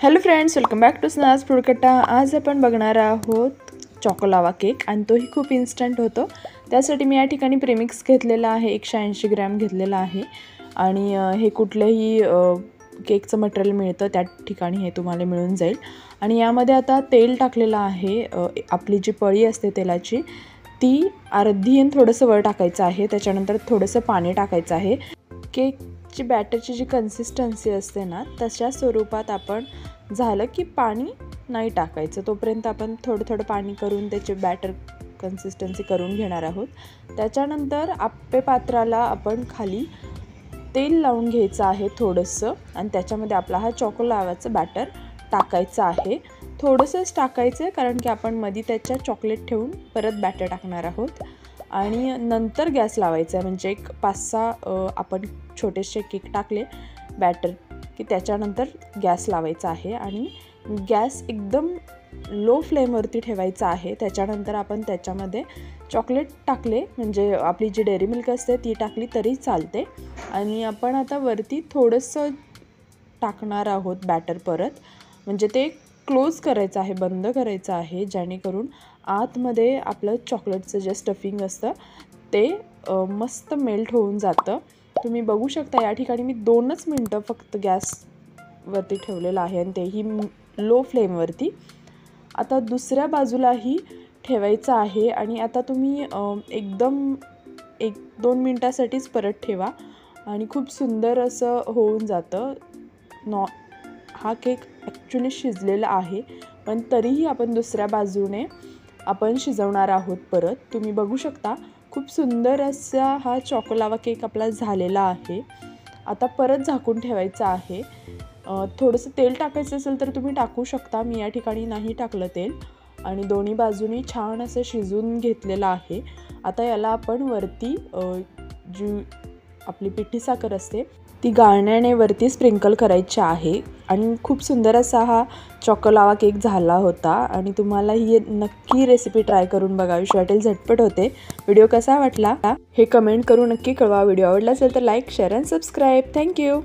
Hello friends, welcome back to स्नाज food कट्टा। आज आपण बघणार आहोत चॉकोलावा केक आणि तोही खूप इन्स्टंट होतो। त्यासाठी मी या ठिकाणी प्रेमिक्स घेतलेला आहे, 180 ग्रॅम घेतलेला आहे आणि हे कुठलेही केकचं मटेरियल मिळतं त्या ठिकाणी हे तुम्हाला मिळून जाईल। आणि यामध्ये आता तेल टाकलेलं आहे, आपली जी पळी असते तेलाची ती अर्धी आणि थोडंसं वर टाकायचं आहे। त्याच्यानंतर थोडंसं पाणी टाकायचं आहे। केकची बॅटरची जी कन्सिस्टन्सी असते ना तशा स्वरूपात आपण झालं की पाणी नाही टाकायचं, तोपर्यंत आपण थोडं थोडं पाणी करून त्याचे बॅटर कन्सिस्टन्सी करून घेणार आहोत। त्याच्यानंतर आप्पे पात्राला आपण खाली तेल लावून घ्यायचं आहे थोडंसं आणि त्याच्यामध्ये आपला हा चॉकोलावाचं बॅटर टाकायचं आहे। थोडंसंच टाकायचं कारण की आपण मध्ये त्याच्या चॉकलेट ठेवून परत बॅटर टाकणार आहोत आणि नंतर गॅस लावायचा आहे। म्हणजे एक 5-6 आपण छोटेसे केक टाकले बॅटर की त्याच्यानंतर गॅस लावायचा आहे आणि गॅस एकदम लो फ्लेमवरती ठेवायचा आहे। त्याच्यानंतर आपण त्याच्यामध्ये चॉकलेट टाकले, म्हणजे आपली जी डेअरी मिल्क असते ती टाकली तरी चालते आणि आपण आता वरती थोडंसं टाकणार आहोत बॅटर परत, म्हणजे ते क्लोज करायचं आहे, बंद करायचं आहे, जेणेकरून आतमध्ये आपलं चॉकलेटचं जे स्टफिंग असतं ते मस्त मेल्ट होऊन जातं। तुम्ही बघू शकता या ठिकाणी मी 2च मिनटं फक्त गॅसवरती ठेवलेलं आहे आणि तेही लो फ्लेमवरती। आता दुसऱ्या बाजूलाही ठेवायचं आहे आणि आता तुम्ही एकदम 1-2 मिनटासाठीच परत ठेवा आणि खूप सुंदर असं होऊन जातं। हा केक ॲक्च्युली शिजलेला आहे पण तरीही आपण दुसऱ्या बाजूने आपण शिजवणार आहोत परत। तुम्ही बघू शकता खूप सुंदर असा हा चॉकोलावा केक आपला झालेला आहे। आता परत झाकून ठेवायचं आहे। थोडंसं तेल टाकायचं असेल तर तुम्ही टाकू शकता, मी या ठिकाणी नाही टाकलं तेल आणि दोन्ही बाजूनी छान असं शिजून घेतलेलं आहे। आता याला आपण वरती जी आपली पिठी साखर असते ती गाळण्याने वरती स्प्रिंकल करायची आहे आणि खूप सुंदर असा हा चॉकोलावा केक झाला होता आणि तुम्हाला ही नक्की रेसिपी ट्राय करून बघावीशी वाटेल, झटपट होते। व्हिडिओ कसा वाटला हे कमेंट करून नक्की कळवा। व्हिडिओ आवडला असेल तर लाईक, शेअर आणि सबस्क्राईब। थँक्यू।